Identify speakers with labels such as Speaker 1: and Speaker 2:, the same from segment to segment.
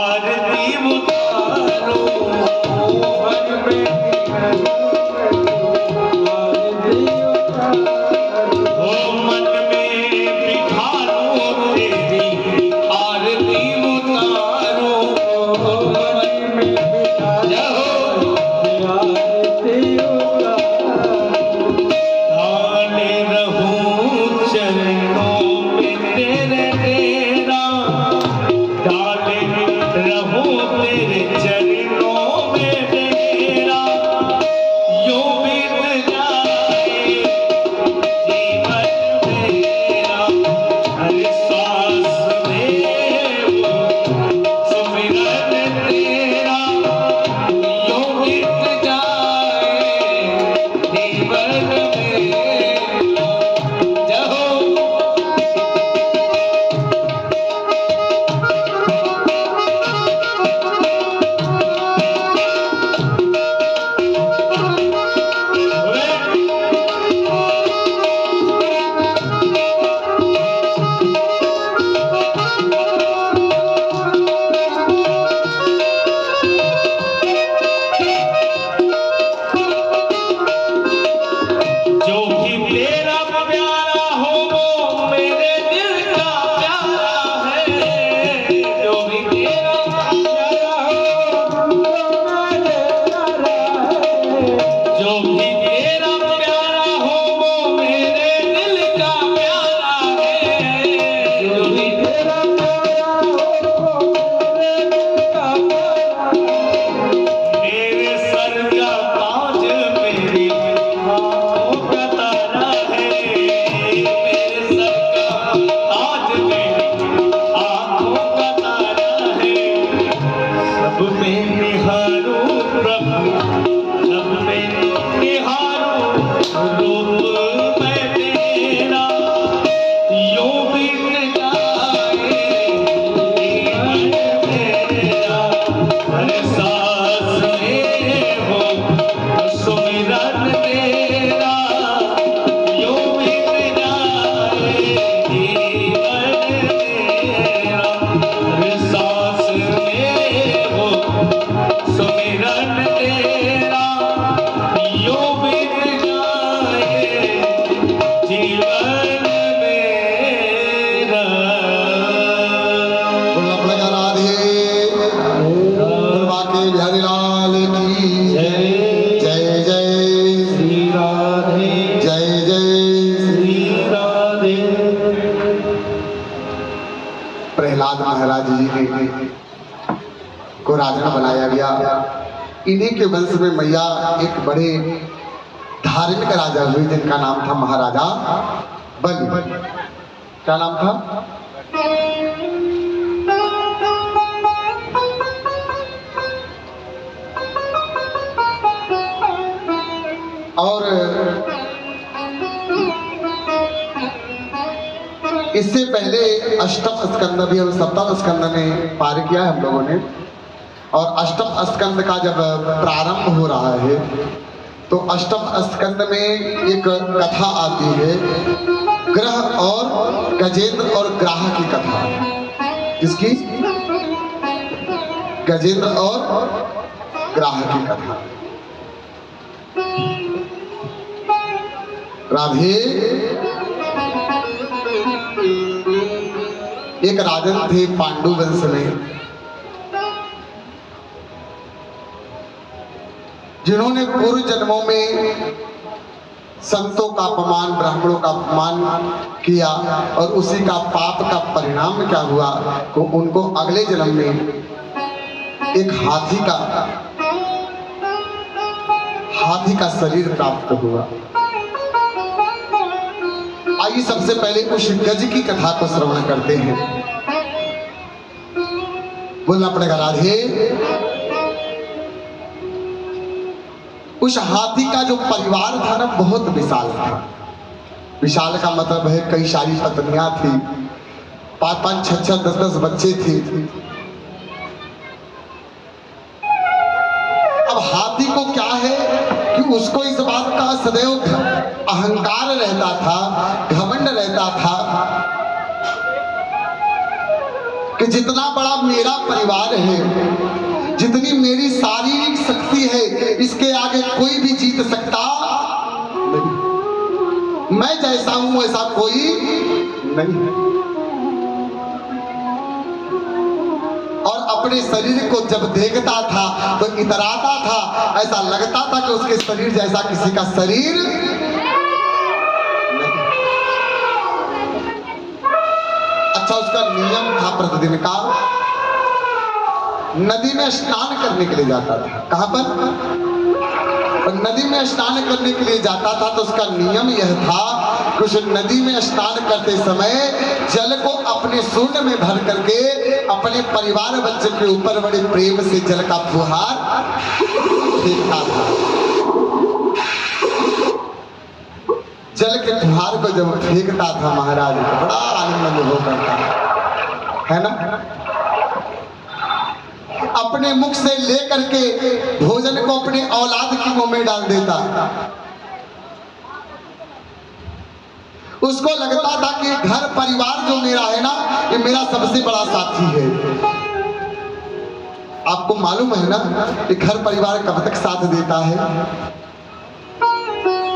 Speaker 1: आरती उतारो मन में बिठारो तेरी आरती उतारो डाले रहूं चरणों में तेरे तेरा डाले रहूं तेरे चरणों में तेरा यूं बीत जाए जीवन मेरा हर सांस में सुमिरन तेरा यूं बीत जाए जीवन मेरा जहो जो भी तेरा प्यारा हो वो मेरे दिल का प्यारा है जो भी तेरा प्यारा हो जो भी तेरा प्यारा हो वो मेरे दिल का प्यारा है जो भी तेरा प्यारा हो मेरे सर का ताज मेरी आँखों का तारा है मेरे सर का ताज मेरी आँखों का तारा है सब में निहारूं प्रभु सब में निहारूं रूप मैं तेरा यूं बीत जाए जीवन मेरा हर सांस में हो सुमिरन तेरा यूं बीत जाए जीवन मेरा हर सांस में हो सुमिरन तेरा यूं बीत जाए जीवन मेरा
Speaker 2: बोला राधे के बिहारी लाल की
Speaker 1: जय
Speaker 2: जय जय
Speaker 1: श्री राधे
Speaker 2: जय जय।
Speaker 1: श्री राधे
Speaker 2: प्रहलाद महाराज जी को राजा बनाया गया। इन्हीं के वंश में मैया एक बड़े धार्मिक राजा हुए जिनका नाम था महाराजा बलि। क्या नाम था? और इससे पहले अष्टम स्कंद भी हम सप्तम स्कंद में पार किया है हम लोगों ने। और अष्टम स्कंद का जब प्रारंभ हो रहा है तो अष्टम स्कंद में एक कथा आती है, ग्रह और गजेंद्र और ग्राह की कथा। किसकी? गजेंद्र और ग्राह की कथा। राधे एक राजन थे पांडु वंश में, जिन्होंने पूर्व जन्मों में संतों का अपमान, ब्राह्मणों का अपमान किया और उसी का पाप का परिणाम क्या हुआ तो उनको अगले जन्म में एक हाथी का शरीर प्राप्त हुआ। आइए सबसे पहले उस गज की कथा को श्रवण करते हैं। बोलना पड़ेगा राधे। उस हाथी का जो परिवार था ना बहुत विशाल था। विशाल का मतलब है कई सारी पत्नियां थी, 5-5, 6-6, 10-10 बच्चे थे। अब हाथी को क्या है कि उसको इस बात का सदैव अहंकार रहता था, घमंड रहता था कि जितना बड़ा मेरा परिवार है, जितनी मेरी शारीरिक शक्ति है, इसके आगे कोई भी जीत सकता नहीं। मैं जैसा हूं वैसा कोई नहीं है। और अपने शरीर को जब देखता था तो इतराता था, ऐसा लगता था कि उसके शरीर जैसा किसी का शरीर नहीं। अच्छा, उसका नियम था प्रतिदिन का, नदी में स्नान करने के लिए जाता था। कहां पर? नदी में स्नान करने के लिए जाता था। तो उसका नियम यह था कि उस नदी में स्नान करते समय जल को अपने सूंड में भर करके अपने परिवार बच्चे के ऊपर बड़े प्रेम से जल का फुहार फेंकता था। जल के फुहार को जब फेंकता था महाराज को बड़ा आनंद अनुभव करता है ना। अपने मुख से लेकर के भोजन को अपने औलाद के मुंह में डाल देता। उसको लगता था कि घर परिवार जो मेरा है ना, ये मेरा सबसे बड़ा साथी है। आपको मालूम है ना कि घर परिवार कब तक साथ देता है?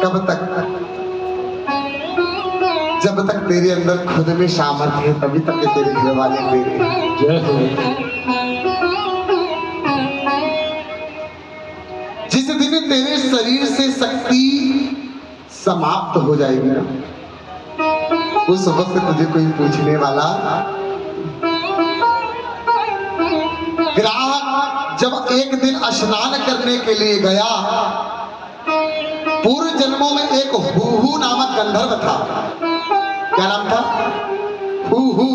Speaker 2: कब तक? जब तक तेरे अंदर खुद में सामर्थ्य है, तभी तक तेरे घर वाले तेरे। जय हो। जिस दिन तेरे शरीर से शक्ति समाप्त हो जाएगी ना, उस वक्त तुझे कोई पूछने वाला। ग्राहक जब एक दिन स्नान करने के लिए गया, पूर्व जन्मों में एक हूहू नामक गंधर्व था। क्या नाम था? हूहू।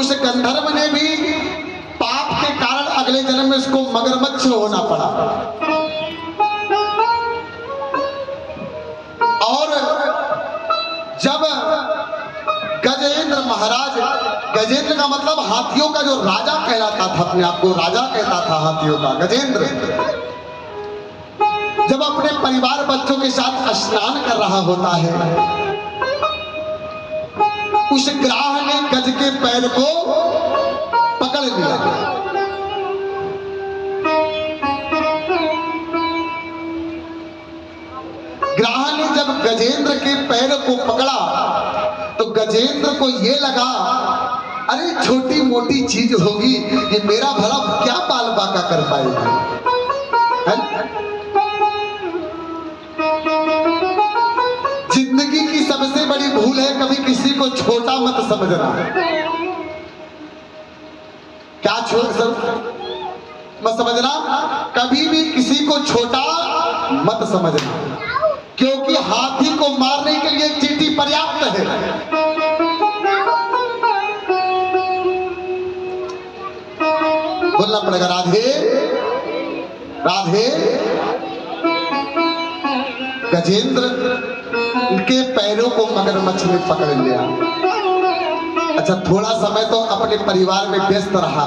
Speaker 2: उस गंधर्व ने भी पाप के कारण अगले जन्म में उसको मगरमच्छ होना पड़ा। और जब गजेंद्र महाराज, गजेंद्र का मतलब हाथियों का जो राजा कहलाता था, अपने आप को राजा कहता था हाथियों का, गजेंद्र, जब अपने परिवार बच्चों के साथ स्नान कर रहा होता है, उस ग्राह ने गज के पैर को पकड़ लिया। ग्राह ने जब गजेंद्र के पैर को पकड़ा तो गजेंद्र को ये लगा, अरे छोटी मोटी चीज होगी, ये मेरा भला क्या बाल बाका कर पाएगी। जिंदगी की सबसे बड़ी भूल है कभी किसी को छोटा मत समझना। क्या छोड़ सब मत समझना, कभी भी किसी को छोटा मत समझना, क्योंकि हाथी को मारने के लिए चींटी पर्याप्त है। बोलना पड़ेगा राधे राधे। गजेंद्र के पैरों को मगरमच्छ ने पकड़ लिया। अच्छा, थोड़ा समय तो अपने परिवार में व्यस्त रहा।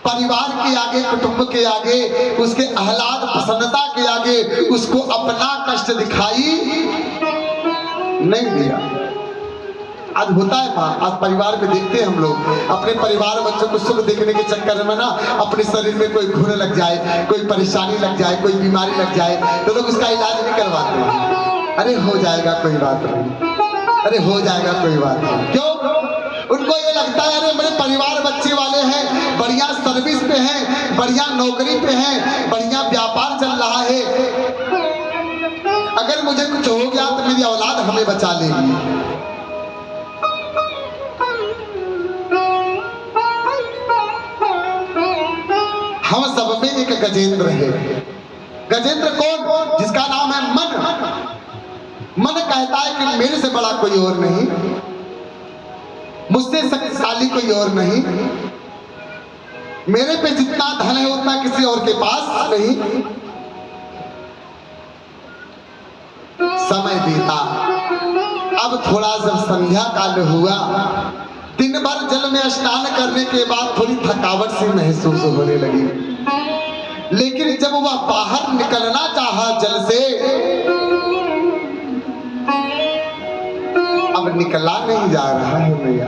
Speaker 2: परिवार के आगे, कुटुंब के आगे, उसके आह्लाद प्रसन्नता के आगे उसको अपना कष्ट दिखाई नहीं दिया। आज होता है माँ, आज परिवार में देखते हैं हम लोग, अपने परिवार बच्चों को सुख देखने के चक्कर में ना अपने शरीर में कोई घुन लग जाए, कोई परेशानी लग जाए, कोई बीमारी लग जाए तो लोग उसका इलाज नहीं करवाते हैं। अरे हो जाएगा कोई बात नहीं, अरे हो जाएगा कोई बात नहीं। क्यों? उनको ये लगता है अरे मेरे परिवार बच्चे वाले हैं, बढ़िया सर्विस पे हैं, बढ़िया नौकरी पे हैं, बढ़िया व्यापार चल रहा है, अगर मुझे कुछ हो गया तो मेरी औलाद हमें बचा लेगी। हम सब में एक गजेंद्र है। गजेंद्र कौन? जिसका नाम है मन। मन कहता है कि मेरे से बड़ा कोई और नहीं, मुझसे शक्तिशाली कोई और नहीं, मेरे पे जितना धन है उतना किसी और के पास नहीं। समय बीता, अब थोड़ा जब संध्या काल हुआ, दिन भर जल में स्नान करने के बाद थोड़ी थकावट सी महसूस होने लगी। लेकिन जब वह बाहर निकलना चाहा जल से, अब निकला नहीं जा रहा है भैया।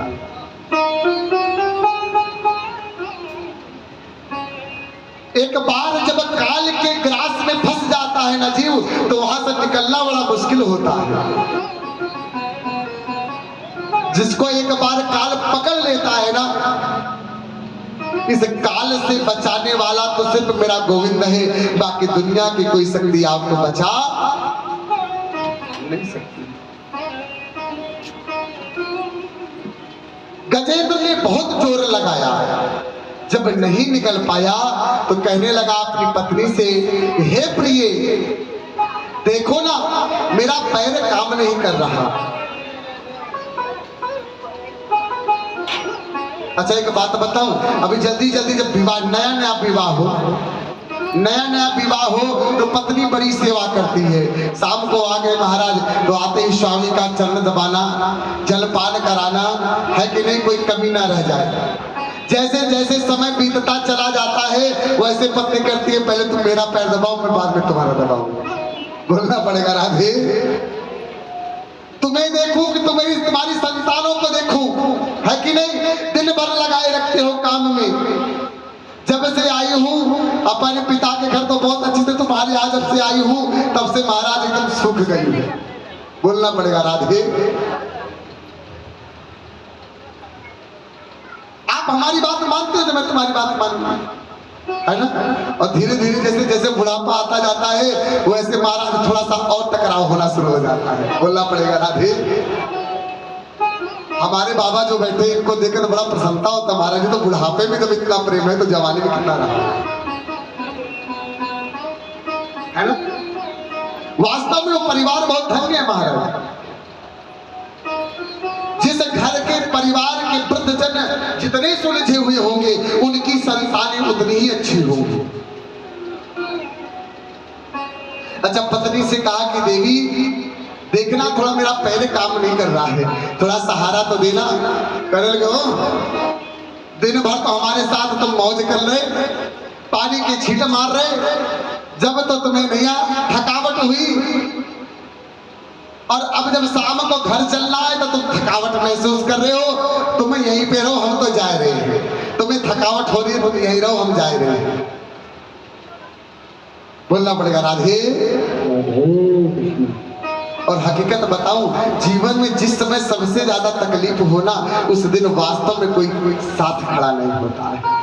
Speaker 2: बार जब काल के ग्रास में फंस जाता है ना जीव, तो वहां से निकलना बड़ा मुश्किल होता है। जिसको एक बार काल पकड़ लेता है ना, इस काल से बचाने वाला तो सिर्फ मेरा गोविंद है, बाकी दुनिया की कोई शक्ति आपको बचा नहीं सकती। गजेंद्र ने बहुत जोर लगाया, जब नहीं निकल पाया तो कहने लगा अपनी पत्नी से, हे प्रिय, देखो ना मेरा पैर काम नहीं कर रहा। अच्छा एक बात बताऊं, अभी जल्दी जल्दी जब विवाह, नया नया विवाह हो तो पत्नी बड़ी सेवा करती है। शाम को आ गए महाराज तो आते ही स्वामी का चरण दबाना, जलपान कराना, है कि नहीं, कोई कमी ना रह जाए। जैसे जैसे समय बीतता चला जाता है वैसे पत्नी करती है, पहले तुम मेरा पैर दबाओ, मैं बाद में तुम्हारा दबाऊंगा। बोलना पड़ेगा राधे, तुम्हें देखूं कि तुम्हारी संतानों को देखूं, है कि नहीं। दिन भर लगाए रखते हो काम में। जब से आई हूं अपने पिता के घर तो बहुत अच्छी से, तुम्हारे यहाँ जब से आई हूं तब से महाराज एकदम सूख गई है। बोलना पड़ेगा राधे, आप हमारी बात मानते हो तो मैं तुम्हारी बात मानूंगा, है ना। और धीरे धीरे जैसे जैसे बुढ़ापा आता जाता है वैसे महाराज थोड़ा सा और टकराव होना शुरू हो जाता है। बोलना पड़ेगा राधे। हमारे बाबा जो बैठे इनको देखकर तो बड़ा प्रसन्नता होता है, महाराज जी तो बुढ़ापे में जब इतना प्रेम है तो जवानी में कितना रहा, है ना। वास्तव में वो परिवार बहुत धन्य है महाराज। जिस घर के परिवार के वृद्धजन जितने सुलझे हुए होंगे उनकी संतानें उतनी ही अच्छी होंगी। अच्छा पत्नी से कहा कि देवी देखना थोड़ा मेरा पैर काम नहीं कर रहा है, थोड़ा सहारा तो देना। करने लगे, दिन भर तो हमारे साथ तुम मौज कर रहे, पानी के छींटे मार रहे, जब तो तुम्हें भैया थकावट हुई, और अब जब शाम को घर चलना है तो तुम थकावट महसूस कर रहे हो। तुम यहीं पे रहो, हम तो जा रहे हैं। तुम्हें थकावट हो रही है, तुम यहीं रहो, हम जा रहे हैं। बोलना पड़ेगा राधे। और हकीकत बताऊं, जीवन में जिस समय सबसे ज्यादा तकलीफ होना उस दिन वास्तव में कोई साथ खड़ा नहीं होता है।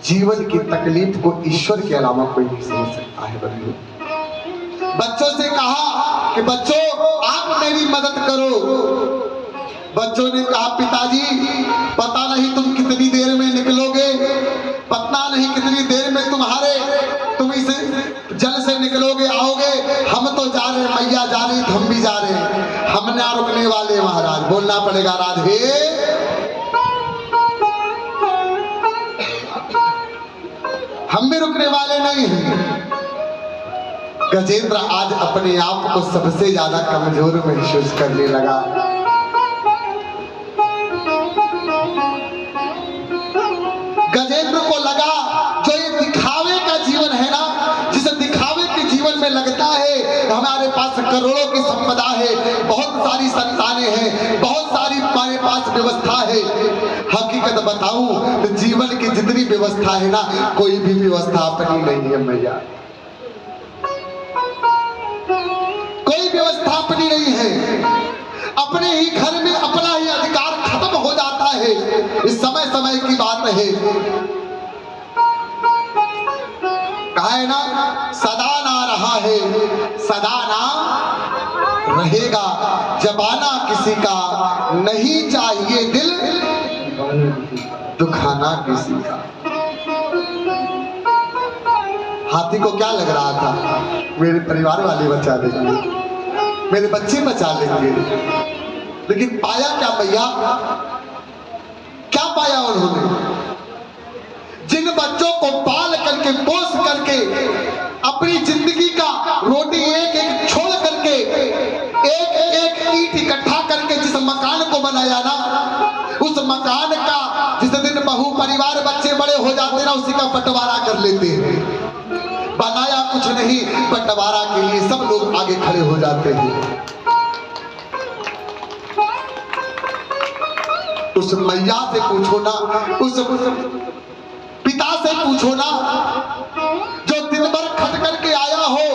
Speaker 2: जीवन की तकलीफ को ईश्वर के अलावा कोई नहीं समझ सकता है। बंधु, बच्चों से कहा कि बच्चों आप मेरी मदद करो। बच्चों ने कहा पिताजी पता नहीं तुम कितनी देर में निकलोगे, पता नहीं कितनी देर में तुम इस जल से निकलोगे आओगे। हम तो जा रहे, मैया जा रही, हम भी जा रहे हैं, हम ना रुकने वाले महाराज। बोलना पड़ेगा राधे। हम भी रुकने वाले नहीं हैं। गजेंद्र आज अपने आप को सबसे ज्यादा कमजोर महसूस करने लगा। गजेंद्र को लगा जो ये दिखावे का जीवन है ना, जिसे दिखावे के जीवन में लगता है हमारे पास करोड़ों की संपदा है, बहुत सारी संतानें हैं, बहुत सारी हमारे पास व्यवस्था है। हकीकत बताऊं तो जीवन की जितनी व्यवस्था है ना, कोई भी व्यवस्था अपनी नहीं है भैया, कोई व्यवस्था अपनी नहीं है। अपने ही घर में अपना ही अधिकार खत्म हो जाता है। इस समय समय की बात है, कहा है ना, सदा ना रहा है सदा ना रहेगा, जबाना किसी का नहीं चाहिए दिल दुखाना किसी का। हाथी को क्या लग रहा था, मेरे परिवार वाले बचा लेंगे, मेरे बच्चे बचा लेंगे, लेकिन पाया क्या भैया, क्या पाया उन्होंने। जिन बच्चों को पाल करके पोस करके अपनी जिंदगी का रोटी एक एक छोड़ करके एक एक ईंट इकट्ठा करके जिस मकान को बनाया ना, उस मकान का जिस दिन बहू परिवार बच्चे बड़े हो जाते ना, उसी का बंटवारा कर लेते हैं। बनाया कुछ नहीं, बंटवारा के लिए सब लोग आगे खड़े हो जाते हैं। उस मैया से पूछो ना, उस पिता से पूछो ना जो दिन भर खट करके आया हो।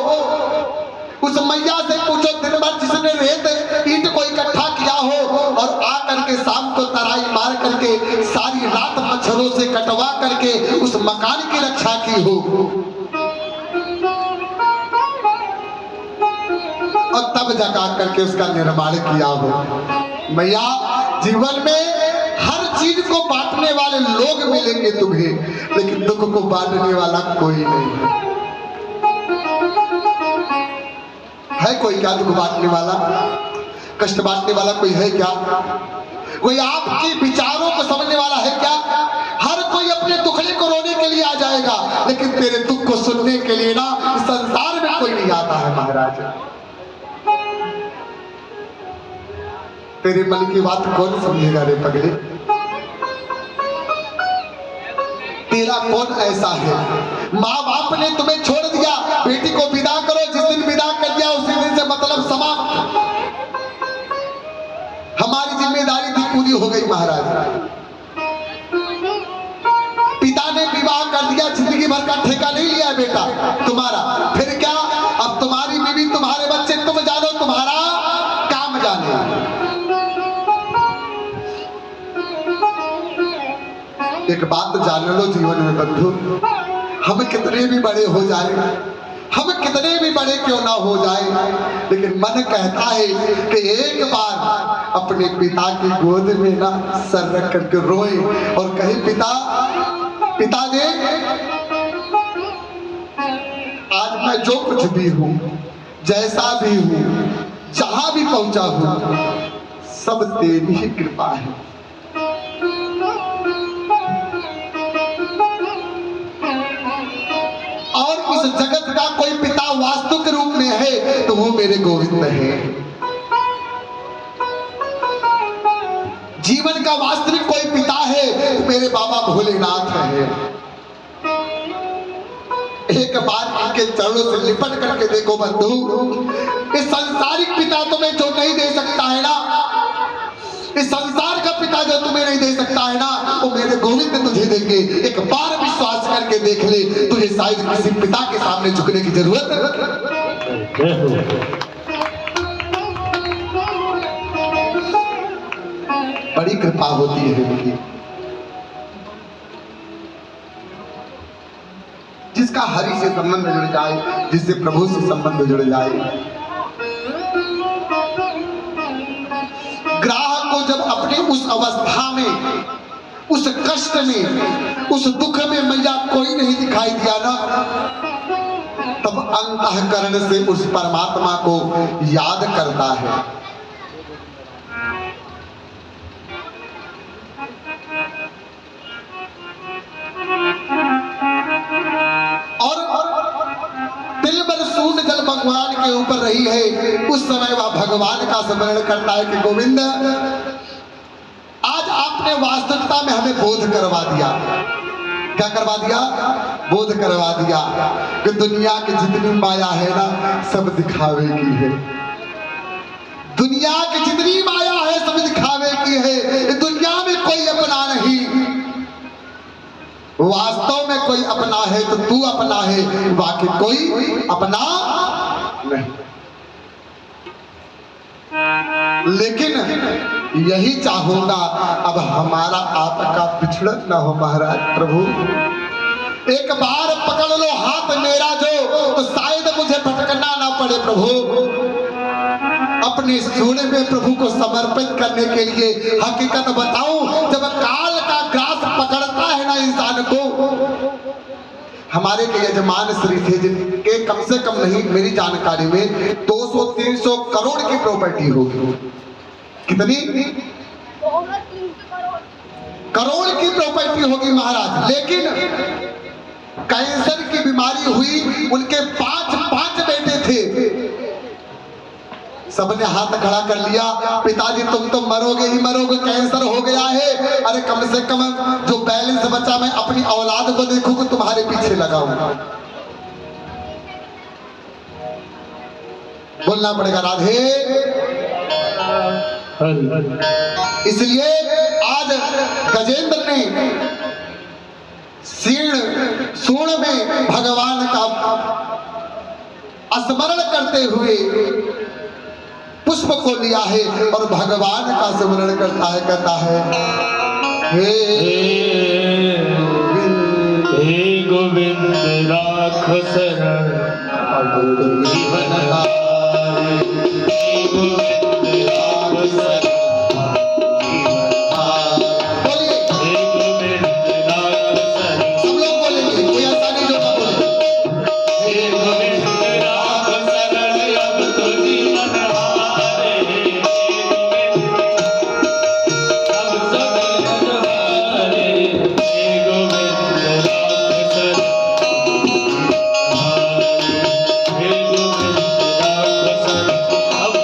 Speaker 2: उस मैया से पूछो दिन भर जिसने रेत ईंट को इकट्ठा किया हो और आ करके शाम को तराई मार करके सारी रात मच्छरों से कटवा करके उस मकान की रक्षा की हो, और तब जगा करके उसका निर्माण किया हो। मैया, जीवन में हर चीज को बांटने वाले लोग मिलेंगे तुम्हें, लेकिन दुख को बांटने वाला कोई नहीं है। कोई क्या दुख बांटने वाला, कष्ट बांटने वाला कोई है क्या? कोई आपके विचारों को समझने वाला है क्या? हर कोई अपने दुखड़े को रोने के लिए आ जाएगा, लेकिन तेरे दुख को सुनने के लिए ना इस संसार में कोई नहीं आता है। महाराज, तेरे मन की बात कौन समझेगा रे पगले? तेरा कौन ऐसा है? माँ बाप ने तुम्हें छोड़ दिया, बेटी को विदा करो, जिस दिन विदा कर दिया उसी दिन से मतलब समाप्त। हमारी जिम्मेदारी थी, पूरी हो गई। महाराज, पिता ने विवाह कर दिया, जिंदगी भर का ठेका नहीं लिया है बेटा तुम्हारा। फिर क्या? अब तुम्हारी बीवी, तुम्हारे बच्चे, तुम जानो, तुम्हारा काम जाने। एक बात जान लो जीवन में बंधु, हम कितने भी बड़े हो जाए, हम कितने भी बड़े क्यों ना हो जाए, लेकिन मन कहता है कि एक बार अपने पिता की गोद में ना सर रख करके रोए और कहे, पिताजी, आज मैं जो कुछ भी हूँ, जैसा भी हूँ, जहां भी पहुंचा हूँ, सब तेरी ही कृपा है। और इस जगत का कोई पिता वास्तविक रूप में है तो वो मेरे गोविंद है। जीवन का वास्तविक कोई पिता है तो मेरे बाबा भोलेनाथ है। एक बार इनके चरणों से लिपट करके देखो बंधु, इस सांसारिक पिता तुम्हें जो नहीं दे सकता है ना, इस संसार का पिता जो तुम्हें नहीं दे सकता है ना, वो मेरे गोविंद तुझे देंगे। एक बार विश्वास करके देख ले, तुझे शायद किसी पिता के सामने झुकने की जरूरत बड़ी कृपा होती है उनकी। जिसका हरि से संबंध जुड़ जाए, जिससे प्रभु से संबंध जुड़ जाए, ग्राहक को जब अपने उस अवस्था में, उस कष्ट में, उस दुख में मैया कोई नहीं दिखाई दिया ना, तब अंतःकरण से उस परमात्मा को याद करता है। दिल भर सूंड जल भगवान के ऊपर रही है, उस समय वह भगवान का स्मरण करता है कि गोविंद, आज आपने वास्तविकता में हमें बोध करवा दिया। क्या करवा दिया? बोध करवा दिया कि दुनिया की जितनी माया है ना, सब दिखावे की है। दुनिया की जितनी माया है सब दिखावे की है। दुनिया में कोई अपना नहीं, वास्तव में कोई अपना है तो तू अपना है, बाकी कोई अपना नहीं। लेकिन यही चाहूंगा अब हमारा आपका बिछड़न ना हो महाराज। प्रभु एक बार पकड़ लो हाथ मेरा जो, तो शायद मुझे भटकना ना पड़े। प्रभु अपने सोने में प्रभु को समर्पित करने के लिए हकीकत बताऊं, जब काल का ग्रास पकड़ता है ना इंसान को, हमारे के यजमान श्री थे जिनके कम से कम नहीं, मेरी जानकारी में 200-300 करोड़ की प्रॉपर्टी होगी। कितनी? करोड़ की प्रॉपर्टी होगी महाराज। लेकिन कैंसर की बीमारी हुई, उनके 5 बेटे थे। सबने हाथ खड़ा कर लिया, पिताजी तुम तो मरोगे ही मरोगे, कैंसर हो गया है। अरे कम से कम जो बैलेंस बचा मैं अपनी औलाद को देखूंगा, तुम्हारे पीछे लगाऊंगा। बोलना पड़ेगा राधे। इसलिए आज गजेंद्र ने सूर्ण में भगवान का स्मरण करते हुए पुष्प को लिया है और भगवान का स्मरण करता है, कहता है
Speaker 1: हे गोविंद राख शरण अब जीवन हारे। हे गोविंद राख शरण
Speaker 2: बोलिए,
Speaker 1: हे गोविंद राख शरण
Speaker 2: सब लोग बोलेंगे, कोई ऐसा नहीं जो ना बोले।
Speaker 1: हे गोविंद राख शरण अब तो जीवन हारे। हे गोविंद अब तो जीवन हारे। हे गोविंद राख शरण हे गोविंद राख शरण अब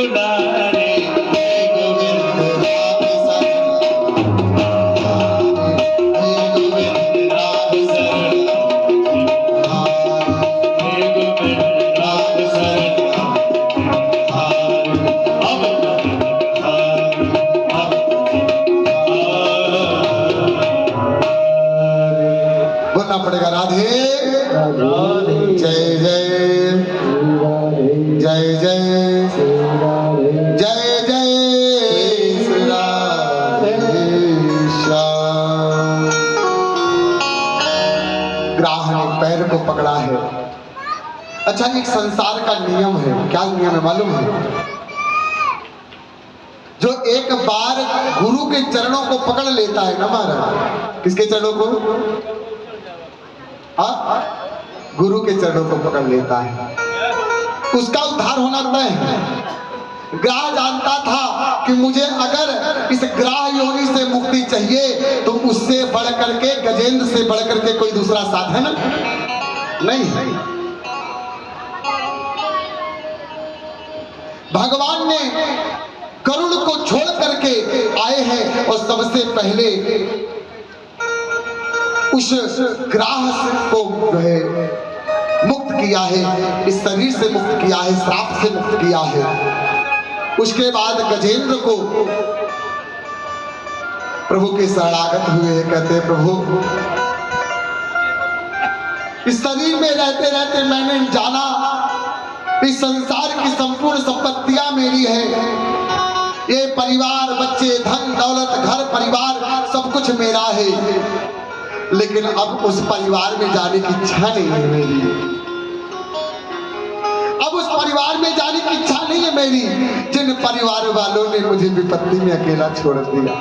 Speaker 1: दुलारे हे गोविंद राम
Speaker 2: बोलना पड़ेगा राधे जय जय जय जय जय जय श्री राधे श्याम। ग्राह ने पैर को पकड़ा है। अच्छा, एक संसार का नियम है। क्या नियम है मालूम है? जो एक बार गुरु के चरणों को पकड़ लेता है ना महाराज, किसके चरणों को? हाँ, गुरु के चरणों को पकड़ लेता है, उसका उद्धार होना तय है। ग्राह जानता था कि मुझे अगर इस ग्राह योनि से मुक्ति चाहिए तो उससे बढ़ करके, गजेंद्र से बढ़ करके कोई दूसरा साधन नहीं है। भगवान ने करुण को छोड़ करके आए हैं और सबसे पहले उस ग्राह को जो है मुक्त किया है, इस शरीर से मुक्त किया है, श्राप से मुक्त किया है। उसके बाद गजेंद्र को प्रभु के शरणागत हुए हैं। कहते हैं प्रभु, इस शरीर में रहते रहते मैंने जाना इस संसार की संपूर्ण संपत्तियां मेरी है, ये परिवार, बच्चे, धन दौलत, घर परिवार सब कुछ मेरा है, लेकिन अब उस परिवार में जाने की इच्छा नहीं है मेरी। अब उस परिवार में जाने की इच्छा नहीं है मेरी जिन परिवार वालों ने मुझे विपत्ति में अकेला छोड़ दिया।